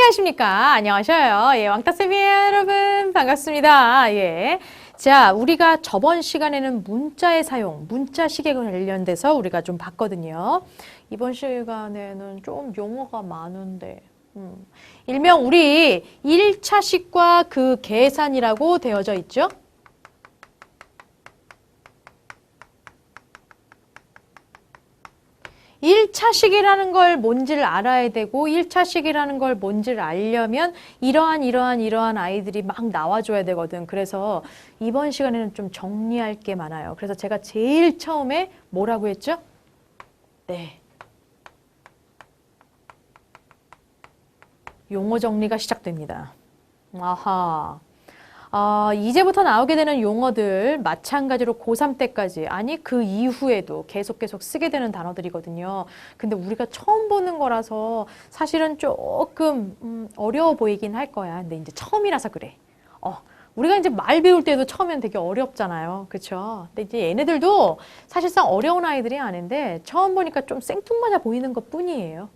안녕하십니까? 안녕하셔요. 예, 왕따쌤이에요, 여러분. 반갑습니다. 예. 자, 우리가 저번 시간에는 문자의 사용, 문자식에 관련돼서 우리가 좀 봤거든요. 이번 시간에는 좀 용어가 많은데, 일명 우리 1차식과 그 계산이라고 되어져 있죠? 일차식이라는 걸 뭔지를 알아야 되고 1차식이라는 걸 뭔지를 알려면 이러한 아이들이 막 나와줘야 되거든. 그래서 이번 시간에는 좀 정리할 게 많아요. 그래서 제가 제일 처음에 뭐라고 했죠? 네. 용어 정리가 시작됩니다. 아하. 이제부터 나오게 되는 용어들 마찬가지로 고3 때까지 아니 그 이후에도 계속 쓰게 되는 단어들이거든요. 근데 우리가 처음 보는 거라서 사실은 조금 어려워 보이긴 할 거야. 근데 이제 처음이라서 그래. 우리가 이제 말 배울 때도 처음엔 되게 어렵잖아요. 그쵸? 근데 이제 얘네들도 사실상 어려운 아이들이 아닌데 처음 보니까 좀 생뚱맞아 보이는 것 뿐이에요.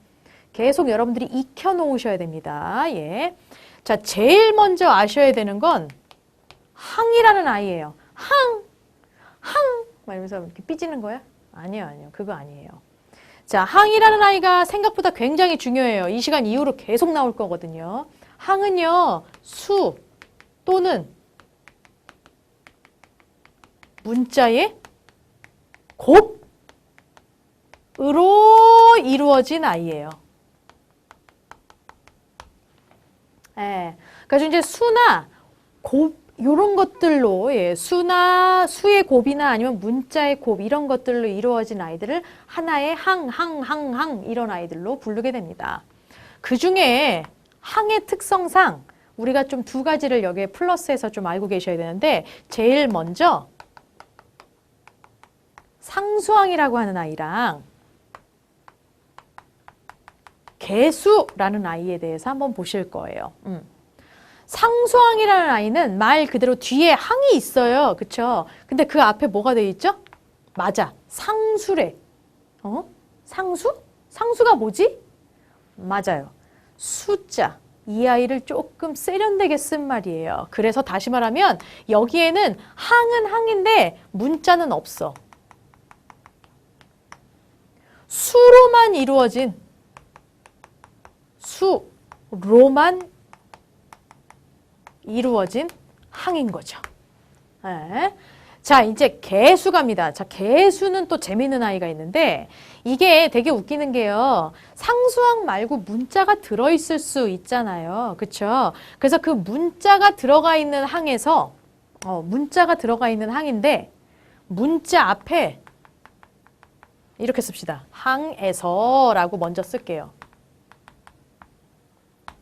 계속 여러분들이 익혀 놓으셔야 됩니다. 예. 자, 제일 먼저 아셔야 되는 건 항이라는 아이예요. 항! 말면서 이렇게 삐지는 거야? 아니요. 그거 아니에요. 자, 항이라는 아이가 생각보다 굉장히 중요해요. 이 시간 이후로 계속 나올 거거든요. 항은요, 수 또는 문자의 곱으로 이루어진 아이예요. 예. 그래서 이제 수나 곱 요런 것들로 수나 수의 곱이나 아니면 문자의 곱 이런 것들로 이루어진 아이들을 하나의 항 이런 아이들로 부르게 됩니다. 그 중에 항의 특성상 우리가 좀 두 가지를 여기에 플러스해서 좀 알고 계셔야 되는데 제일 먼저 상수항이라고 하는 아이랑 개수라는 아이에 대해서 한번 보실 거예요. 상수항이라는 아이는 말 그대로 뒤에 항이 있어요. 그쵸? 근데 그 앞에 뭐가 돼 있죠? 맞아. 상수래. 상수? 상수가 뭐지? 맞아요. 숫자. 이 아이를 조금 세련되게 쓴 말이에요. 그래서 다시 말하면 여기에는 항은 항인데 문자는 없어. 수로만 이루어진 수로만 이루어진 항인 거죠. 네. 자, 이제 개수 갑니다. 자, 개수는 또 재미있는 아이가 있는데 이게 되게 웃기는 게요. 상수항 말고 문자가 들어있을 수 있잖아요. 그쵸? 그래서 그 문자가 들어가 있는 항에서 문자가 들어가 있는 항인데 문자 앞에 이렇게 씁시다. 항에서라고 먼저 쓸게요.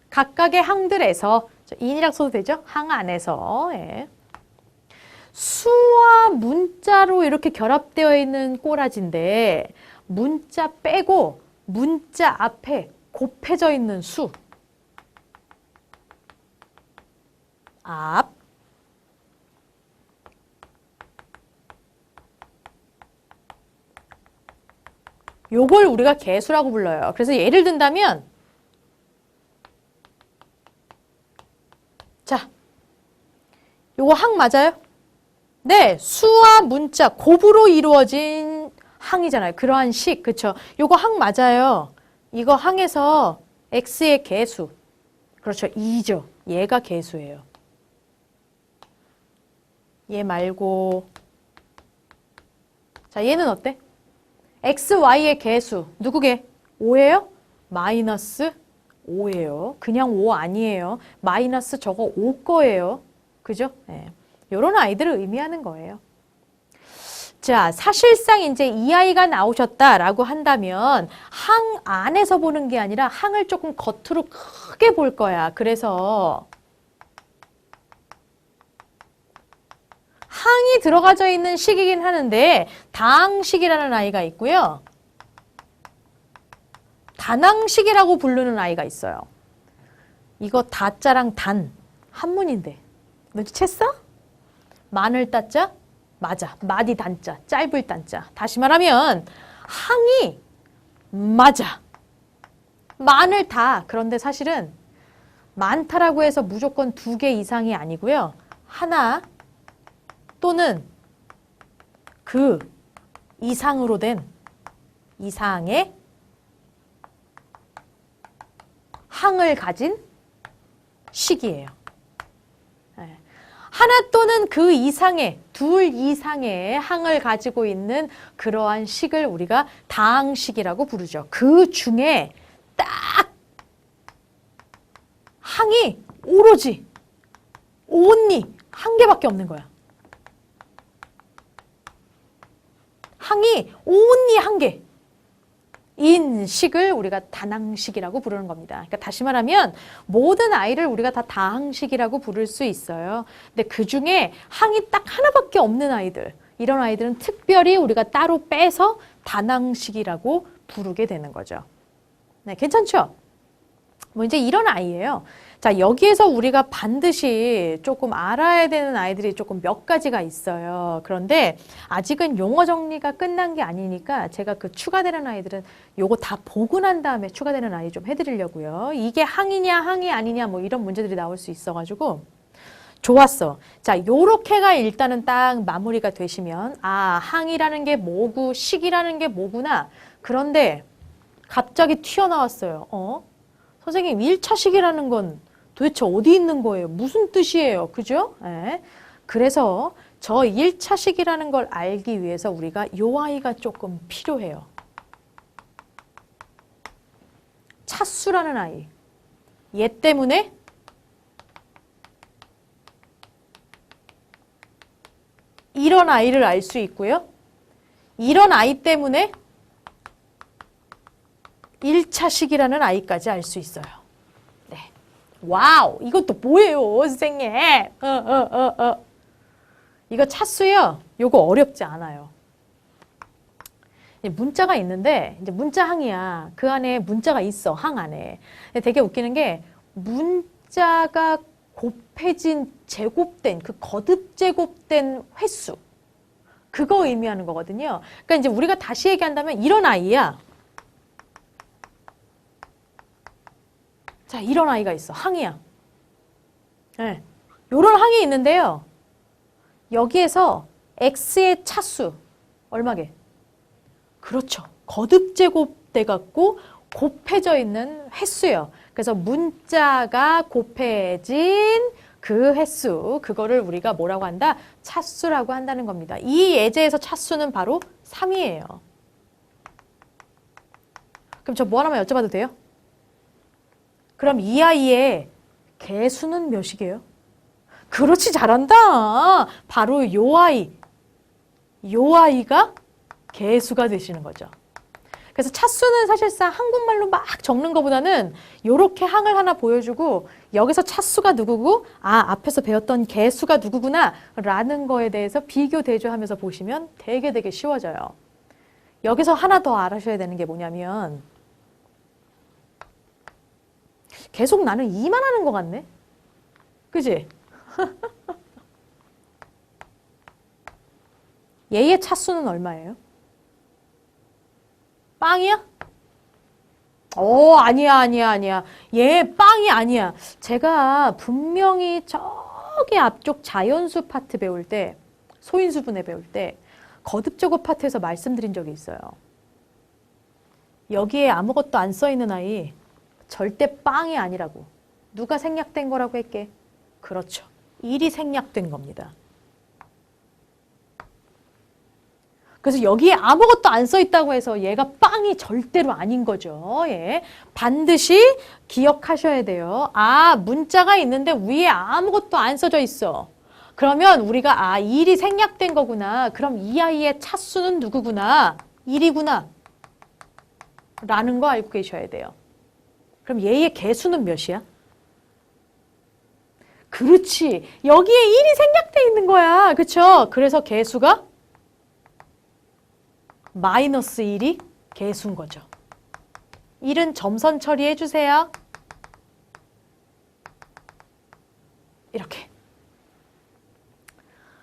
각각의 항들에서 인이라고 써도 되죠? 항 안에서. 예. 수와 문자로 이렇게 결합되어 있는 꼬라지인데 문자 빼고 문자 앞에 곱해져 있는 수. 앞. 요걸 우리가 개수라고 불러요. 그래서 예를 든다면 자, 요거 항 맞아요? 네, 수와 문자 곱으로 이루어진 항이잖아요. 그러한 식, 그쵸? 요거 항 맞아요. 이거 항에서 x의 개수. 그렇죠, 2죠. 얘가 개수예요. 얘 말고 자, 얘는 어때? x, y의 개수. 누구게? 5예요? 마이너스 5예요. 그냥 5 아니에요. 마이너스 저거 5 거예요. 그죠? 네. 이런 아이들을 의미하는 거예요. 자, 사실상 이제 이 아이가 나오셨다라고 한다면 항 안에서 보는 게 아니라 항을 조금 겉으로 크게 볼 거야. 그래서 항이 들어가져 있는 식이긴 하는데 다항식이라는 아이가 있고요. 단항식이라고 부르는 아이가 있어요. 이거 다자랑 단 한문인데 눈치챘어? 마늘 따자? 맞아. 마디 단자. 짧을 단자. 다시 말하면 항이 맞아. 마늘 다. 그런데 사실은 많다라고 해서 무조건 2개 이상이 아니고요. 하나 또는 그 이상으로 된 이상의 항을 가진 식이에요. 하나 또는 그 이상의, 둘 이상의 항을 가지고 있는 그러한 식을 우리가 다항식이라고 부르죠. 그 중에 딱 항이 오로지, only 한 개밖에 없는 거야. 항이 only 한 개. 인 식을 우리가 단항식이라고 부르는 겁니다. 그러니까 다시 말하면 모든 아이를 우리가 다 다항식이라고 부를 수 있어요. 근데 그 중에 항이 딱 하나밖에 없는 아이들, 이런 아이들은 특별히 우리가 따로 빼서 단항식이라고 부르게 되는 거죠. 네, 괜찮죠? 뭐 이제 이런 아이예요. 자, 여기에서 우리가 반드시 조금 알아야 되는 아이들이 조금 몇 가지가 있어요. 그런데 아직은 용어 정리가 끝난 게 아니니까 제가 그 추가되는 아이들은 요거 다 보고 난 다음에 추가되는 아이 좀 해드리려고요. 이게 항이냐 항이 아니냐 뭐 이런 문제들이 나올 수 있어가지고 좋았어. 자, 요렇게가 일단은 딱 마무리가 되시면 아, 항이라는 게 뭐고 식이라는 게 뭐구나. 그런데 갑자기 튀어나왔어요. 선생님 1차식이라는 건 도대체 어디 있는 거예요? 무슨 뜻이에요? 그죠? 네. 그래서 저 1차식이라는 걸 알기 위해서 우리가 요 아이가 조금 필요해요. 차수라는 아이. 얘 때문에 이런 아이를 알 수 있고요. 이런 아이 때문에 1차식이라는 아이까지 알 수 있어요. 네. 와우! 이것도 뭐예요, 선생님? 이거 차수요. 요거 어렵지 않아요. 문자가 있는데, 이제 문자항이야. 그 안에 문자가 있어, 항 안에. 되게 웃기는 게, 문자가 곱해진, 제곱된, 그 거듭 제곱된 횟수. 그거 의미하는 거거든요. 그러니까 이제 우리가 다시 얘기한다면 이런 아이야. 자, 이런 아이가 있어. 항이야. 네. 요런 항이 있는데요. 여기에서 x의 차수 얼마게? 그렇죠. 거듭 제곱돼 갖고 곱해져 있는 횟수예요. 그래서 문자가 곱해진 그 횟수, 그거를 우리가 뭐라고 한다? 차수라고 한다는 겁니다. 이 예제에서 차수는 바로 3이에요. 그럼 저 뭐 하나만 여쭤봐도 돼요? 그럼 이 아이의 개수는 몇이게요? 그렇지, 잘한다. 바로 요 아이가 개수가 되시는 거죠. 그래서 차수는 사실상 한국말로 막 적는 것보다는 요렇게 항을 하나 보여주고 여기서 차수가 누구고 아, 앞에서 배웠던 개수가 누구구나 라는 거에 대해서 비교 대조하면서 보시면 되게 쉬워져요. 여기서 하나 더 알아셔야 되는 게 뭐냐면 계속 나는 2만 하는 것 같네. 그지? 얘의 차수는 얼마예요? 빵이야? 아니야. 얘 빵이 아니야. 제가 분명히 저기 앞쪽 자연수 파트 배울 때, 소인수분해 배울 때 거듭제곱 파트에서 말씀드린 적이 있어요. 여기에 아무것도 안 써있는 아이 절대 빵이 아니라고. 누가 생략된 거라고 했게? 그렇죠. 1이 생략된 겁니다. 그래서 여기에 아무것도 안 써있다고 해서 얘가 빵이 절대로 아닌 거죠. 예. 반드시 기억하셔야 돼요. 아, 문자가 있는데 위에 아무것도 안 써져 있어. 그러면 우리가 1이 생략된 거구나. 그럼 이 아이의 차수는 누구구나? 1이구나. 라는 거 알고 계셔야 돼요. 그럼 얘의 개수는 몇이야? 그렇지. 여기에 1이 생략돼 있는 거야. 그쵸? 그래서 개수가 마이너스 1이 개수인 거죠. 1은 점선 처리해 주세요. 이렇게.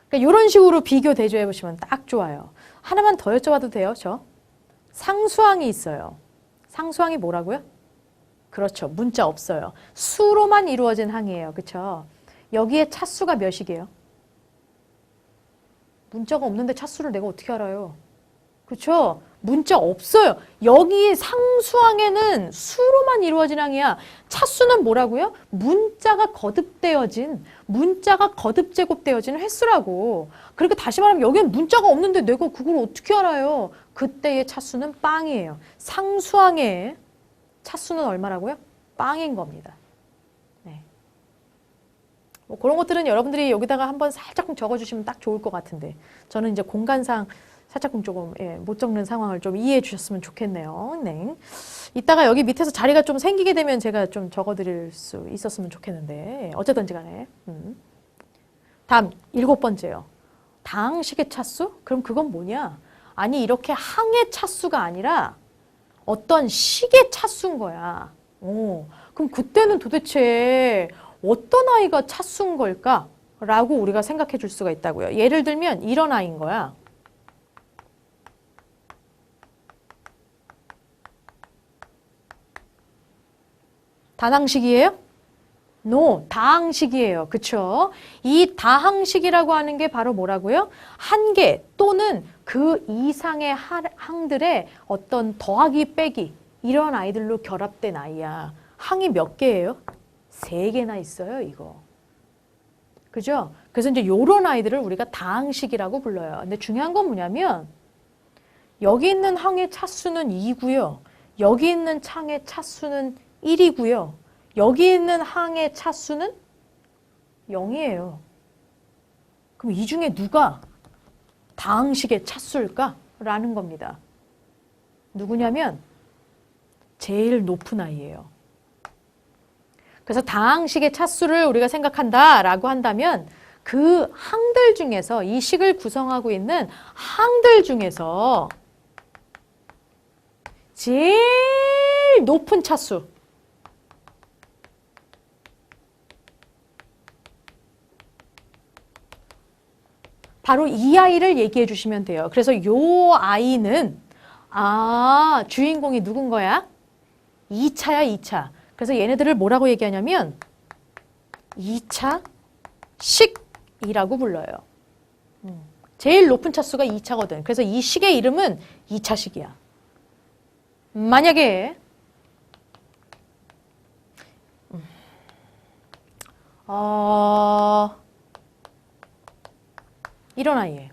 그러니까 이런 식으로 비교 대조해 보시면 딱 좋아요. 하나만 더 여쭤봐도 돼요? 상수항이 있어요. 상수항이 뭐라고요? 그렇죠. 문자 없어요. 수로만 이루어진 항이에요. 그렇죠? 여기에 차수가 몇이게요? 문자가 없는데 차수를 내가 어떻게 알아요? 그렇죠? 문자 없어요. 여기 상수항에는 수로만 이루어진 항이야. 차수는 뭐라고요? 문자가 거듭 제곱되어진 횟수라고. 그러니까 다시 말하면 여기는 문자가 없는데 내가 그걸 어떻게 알아요? 그때의 차수는 빵이에요. 상수항의 차수는 얼마라고요? 빵인 겁니다. 네. 뭐 그런 것들은 여러분들이 여기다가 한번 살짝 적어주시면 딱 좋을 것 같은데 저는 이제 공간상 살짝 조금 못 적는 상황을 좀 이해해 주셨으면 좋겠네요. 네. 이따가 여기 밑에서 자리가 좀 생기게 되면 제가 좀 적어드릴 수 있었으면 좋겠는데 어쨌든지 간에 다음 7번째요. 다항식의 차수? 그럼 그건 뭐냐? 아니 이렇게 항의 차수가 아니라 어떤 식의 차수인 거야. 그럼 그때는 도대체 어떤 아이가 차수인 걸까? 라고 우리가 생각해 줄 수가 있다고요. 예를 들면 이런 아이인 거야. 단항식이에요? No, 다항식이에요. 그쵸? 이 다항식이라고 하는 게 바로 뭐라고요? 한 개 또는 그 이상의 항들의 어떤 더하기 빼기 이런 아이들로 결합된 아이야. 항이 몇 개예요? 3개나 있어요, 이거. 그죠? 그래서 이제 요런 아이들을 우리가 다항식이라고 불러요. 근데 중요한 건 뭐냐면 여기 있는 항의 차수는 2고요. 여기 있는 항의 차수는 1이고요. 여기 있는 항의 차수는 0이에요. 그럼 이 중에 누가 다항식의 차수일까? 라는 겁니다. 누구냐면 제일 높은 아이예요. 그래서 다항식의 차수를 우리가 생각한다라고 한다면 그 항들 중에서 이 식을 구성하고 있는 항들 중에서 제일 높은 차수 바로 이 아이를 얘기해 주시면 돼요. 그래서 요 아이는 주인공이 누군 거야? 2차야, 2차. 그래서 얘네들을 뭐라고 얘기하냐면 2차 식이라고 불러요. 제일 높은 차수가 2차거든. 그래서 이 식의 이름은 2차식이야. 만약에 이런 아이예요.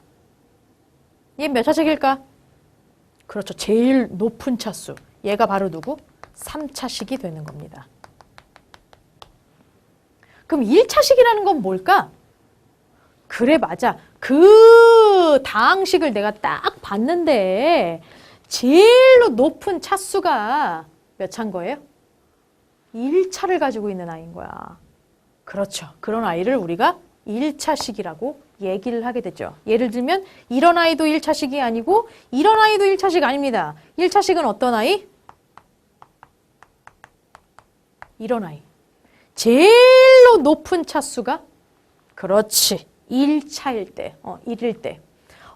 얘 몇 차식일까? 그렇죠. 제일 높은 차수. 얘가 바로 누구? 3차식이 되는 겁니다. 그럼 1차식이라는 건 뭘까? 그래, 맞아. 그 다항식을 내가 딱 봤는데 제일로 높은 차수가 몇 차인 거예요? 1차를 가지고 있는 아이인 거야. 그렇죠. 그런 아이를 우리가 1차식이라고 얘기를 하게 되죠. 예를 들면 이런 아이도 1차식이 아니고 이런 아이도 1차식 아닙니다. 1차식은 어떤 아이? 이런 아이. 제일로 높은 차수가 그렇지. 1차일 때, 1일 때.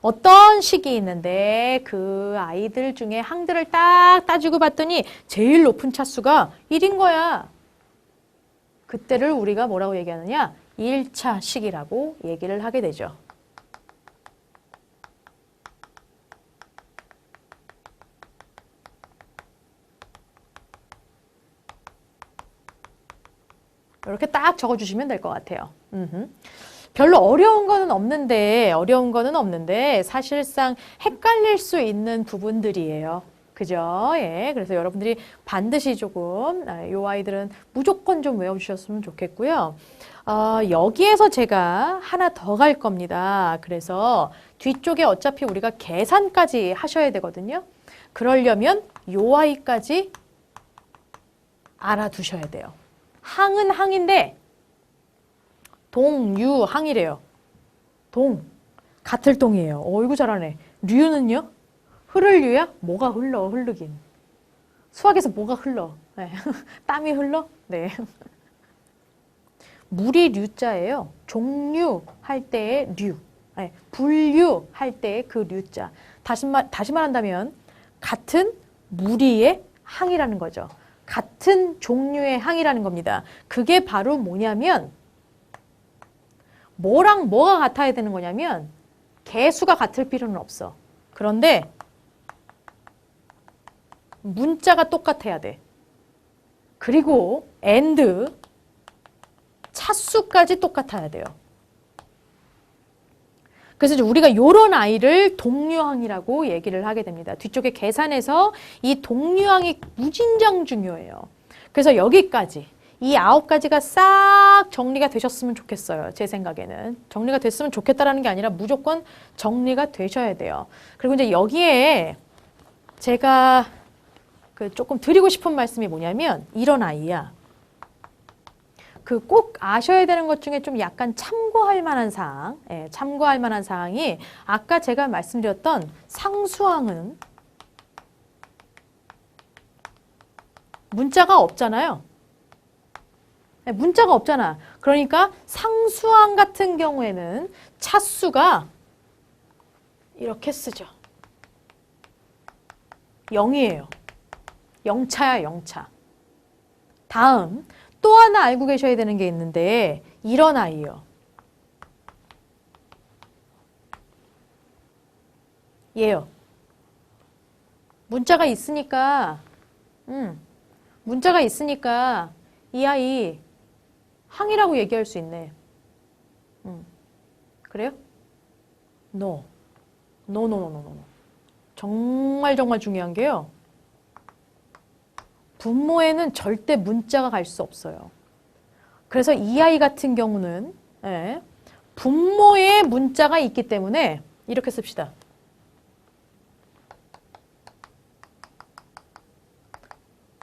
어떤 식이 있는데 그 아이들 중에 항들을 딱 따지고 봤더니 제일 높은 차수가 1인 거야. 그때를 우리가 뭐라고 얘기하느냐? 1차 식이라고 얘기를 하게 되죠. 이렇게 딱 적어주시면 될 것 같아요. 별로 어려운 거는 없는데 사실상 헷갈릴 수 있는 부분들이에요. 그죠? 예. 그래서 여러분들이 반드시 조금 요 아이들은 무조건 좀 외워주셨으면 좋겠고요. 여기에서 제가 하나 더 갈 겁니다. 그래서 뒤쪽에 어차피 우리가 계산까지 하셔야 되거든요. 그러려면 요 아이까지 알아두셔야 돼요. 항은 항인데 동유항이래요. 같을 동이에요. 이거 잘하네. 류는요? 흐를 류야? 뭐가 흐르긴. 수학에서 뭐가 흘러? 네. 땀이 흘러? 네. 물이 류자예요. 종류할 때의 류. 네. 분류할 때의 그 류자. 다시 말한다면 같은 무리의 항이라는 거죠. 같은 종류의 항이라는 겁니다. 그게 바로 뭐냐면 뭐랑 뭐가 같아야 되는 거냐면 개수가 같을 필요는 없어. 그런데 문자가 똑같아야 돼. 그리고 and 차수까지 똑같아야 돼요. 그래서 이제 우리가 이런 아이를 동류항이라고 얘기를 하게 됩니다. 뒤쪽에 계산에서 이 동류항이 무진장 중요해요. 그래서 여기까지 이 9가지가 싹 정리가 되셨으면 좋겠어요. 제 생각에는. 정리가 됐으면 좋겠다라는 게 아니라 무조건 정리가 되셔야 돼요. 그리고 이제 여기에 제가 조금 드리고 싶은 말씀이 뭐냐면 이런 아이야. 꼭 아셔야 되는 것 중에 좀 약간 참고할 만한 사항, 참고할 만한 사항이 아까 제가 말씀드렸던 상수항은 문자가 없잖아요. 문자가 없잖아. 그러니까 상수항 같은 경우에는 차수가 이렇게 쓰죠. 0이에요. 0차야, 0차. 다음 또 하나 알고 계셔야 되는 게 있는데 이런 아이요. 얘요. 문자가 있으니까 이 아이 항이라고 얘기할 수 있네. 그래요? No. No. 정말 중요한 게요. 분모에는 절대 문자가 갈 수 없어요. 그래서 이 아이 같은 경우는 분모에 문자가 있기 때문에 이렇게 씁시다.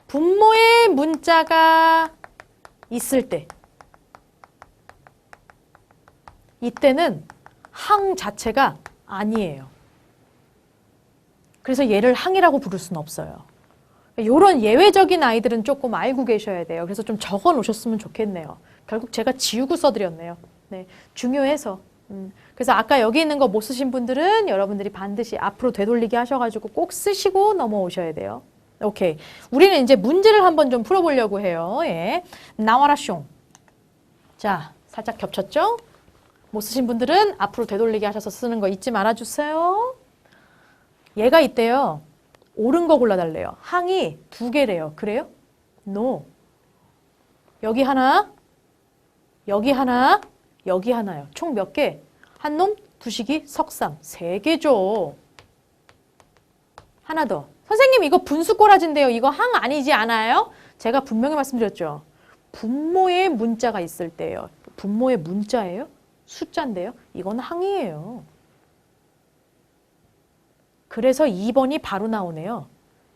분모에 문자가 있을 때 이때는 항 자체가 아니에요. 그래서 얘를 항이라고 부를 수는 없어요. 이런 예외적인 아이들은 조금 알고 계셔야 돼요. 그래서 좀 적어 놓으셨으면 좋겠네요. 결국 제가 지우고 써드렸네요. 네, 중요해서. 그래서 아까 여기 있는 거 못 쓰신 분들은 여러분들이 반드시 앞으로 되돌리기 하셔가지고 꼭 쓰시고 넘어오셔야 돼요. 오케이. 우리는 이제 문제를 한번 좀 풀어보려고 해요. 예. 나와라 숑. 자, 살짝 겹쳤죠? 못 쓰신 분들은 앞으로 되돌리기 하셔서 쓰는 거 잊지 말아주세요. 얘가 있대요. 옳은 거 골라달래요. 항이 2개래요. 그래요? No. 여기 하나, 여기 하나, 여기 하나요. 총 몇 개? 한 놈, 두식이, 석삼. 3개죠. 하나 더. 선생님 이거 분수 꼬라지인데요. 이거 항 아니지 않아요? 제가 분명히 말씀드렸죠. 분모에 문자가 있을 때예요. 분모에 문자예요? 숫자인데요. 이건 항이에요. 그래서 2번이 바로 나오네요.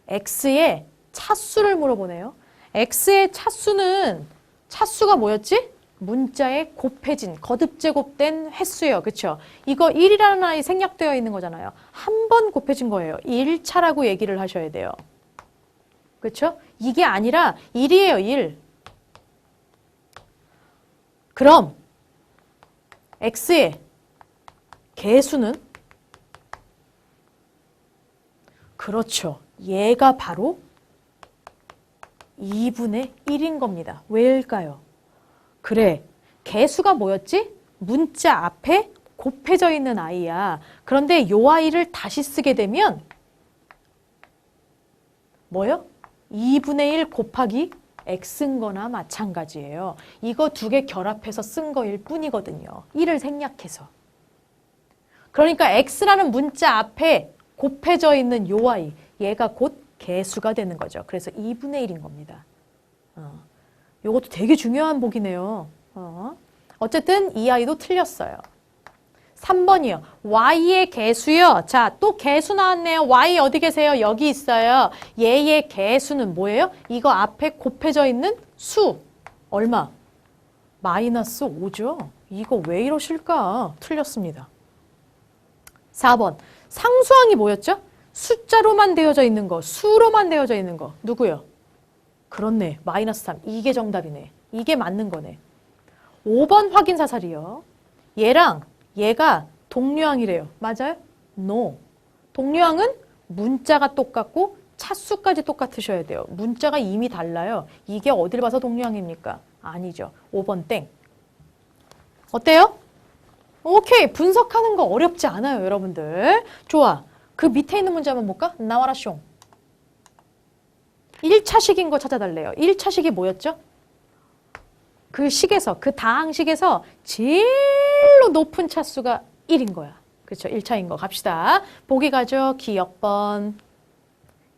x의 차수를 물어보네요. x의 차수가 뭐였지? 문자의 곱해진, 거듭제곱된 횟수예요. 그렇죠? 이거 1이라는 아이 생략되어 있는 거잖아요. 한 번 곱해진 거예요. 1차라고 얘기를 하셔야 돼요. 그렇죠? 이게 아니라 1이에요. 1. 그럼 x의 개수는 그렇죠. 얘가 바로 2분의 1인 겁니다. 왜일까요? 그래, 개수가 뭐였지? 문자 앞에 곱해져 있는 아이야. 그런데 요 아이를 다시 쓰게 되면 뭐요? 2분의 1 곱하기 x인 거나 마찬가지예요. 이거 2개 결합해서 쓴 거일 뿐이거든요. 1을 생략해서. 그러니까 x라는 문자 앞에 곱해져 있는 요 아이, 얘가 곧 개수가 되는 거죠. 그래서 2분의 1인 겁니다. 요것도 되게 중요한 복이네요. 어쨌든 이 아이도 틀렸어요. 3번이요. y의 개수요. 자, 또 개수 나왔네요. y 어디 계세요? 여기 있어요. 얘의 개수는 뭐예요? 이거 앞에 곱해져 있는 수. 얼마? 마이너스 5죠. 이거 왜 이러실까? 틀렸습니다. 4번. 상수항이 뭐였죠? 숫자로만 되어져 있는 거, 수로만 되어져 있는 거. 누구요? 그렇네. 마이너스 3. 이게 정답이네. 이게 맞는 거네. 5번 확인사살이요. 얘랑 얘가 동류항이래요. 맞아요? No. 동류항은 문자가 똑같고 차수까지 똑같으셔야 돼요. 문자가 이미 달라요. 이게 어딜 봐서 동량입니까? 아니죠. 5번 땡. 어때요? 오케이. 분석하는 거 어렵지 않아요, 여러분들. 좋아. 그 밑에 있는 문제 한번 볼까? 나와라 숑. 1차식인 거 찾아달래요. 1차식이 뭐였죠? 그 식에서, 그 다항식에서 제일로 높은 차수가 1인 거야. 그렇죠. 1차인 거 갑시다. 보기 가죠. 기억번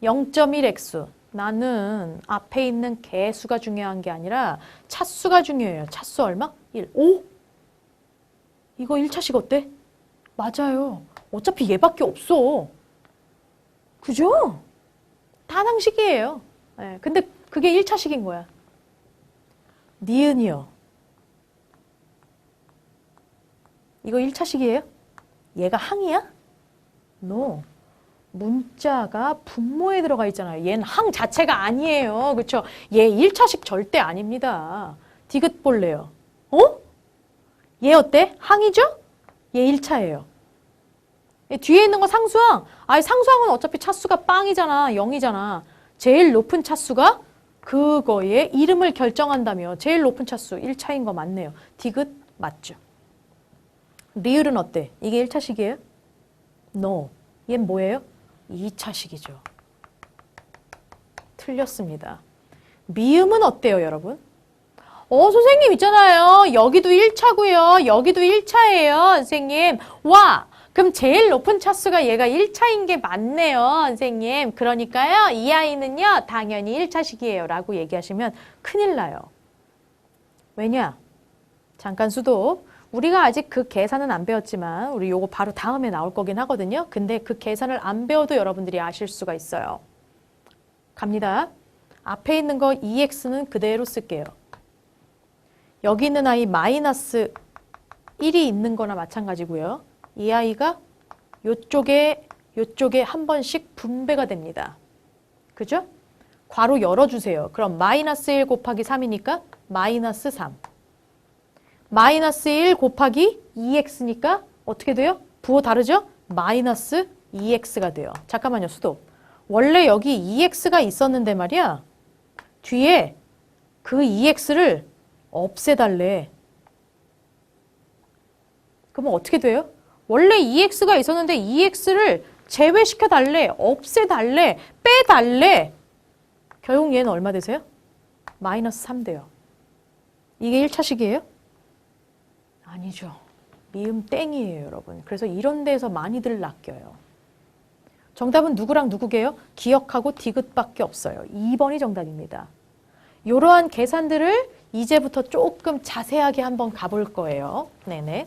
0.1x. 나는 앞에 있는 개수가 중요한 게 아니라 차수가 중요해요. 차수 얼마? 1. 오? 이거 1차식 어때? 맞아요. 어차피 얘밖에 없어. 그죠? 다항식이에요. 네, 근데 그게 1차식인 거야. 니은이요. 이거 1차식이에요? 얘가 항이야? No. 문자가 분모에 들어가 있잖아요. 얘는 항 자체가 아니에요. 그렇죠? 얘 1차식 절대 아닙니다. 디귿 볼래요. 어? 얘 어때? 항이죠? 얘 1차예요. 뒤에 있는 거 상수항. 아니 상수항은 어차피 차수가 빵이잖아. 0이잖아. 제일 높은 차수가 그거의 이름을 결정한다며. 제일 높은 차수 1차인 거 맞네요. 디귿 맞죠? 리을은 어때? 이게 1차식이에요? No. 얘는 뭐예요? 2차식이죠. 틀렸습니다. 미음은 어때요, 여러분? 선생님 있잖아요. 여기도 1차고요. 여기도 1차예요, 선생님. 와, 그럼 제일 높은 차수가 얘가 1차인 게 맞네요, 선생님. 그러니까요, 이 아이는요, 당연히 1차식이에요. 라고 얘기하시면 큰일 나요. 왜냐? 잠깐 수도. 우리가 아직 그 계산은 안 배웠지만 우리 요거 바로 다음에 나올 거긴 하거든요. 근데 그 계산을 안 배워도 여러분들이 아실 수가 있어요. 갑니다. 앞에 있는 거 2x는 그대로 쓸게요. 여기 있는 아이 마이너스 1이 있는 거나 마찬가지고요. 이 아이가 요쪽에 한 번씩 분배가 됩니다. 그죠? 괄호 열어주세요. 그럼 마이너스 1 곱하기 3이니까 마이너스 3. 마이너스 1 곱하기 2x니까 어떻게 돼요? 부호 다르죠? 마이너스 2x가 돼요. 잠깐만요, 수도. 원래 여기 2x가 있었는데 말이야. 뒤에 그 2x를 없애달래. 그러면 어떻게 돼요? 원래 2x가 있었는데 2x를 제외시켜달래. 없애달래. 빼달래. 결국 얘는 얼마 되세요? 마이너스 3 돼요. 이게 1차식이에요? 아니죠. 미음 땡이에요, 여러분. 그래서 이런 데에서 많이들 낚여요. 정답은 누구랑 누구게요? 기억하고 디귿밖에 없어요. 2번이 정답입니다. 이러한 계산들을 이제부터 조금 자세하게 한번 가볼 거예요. 네네.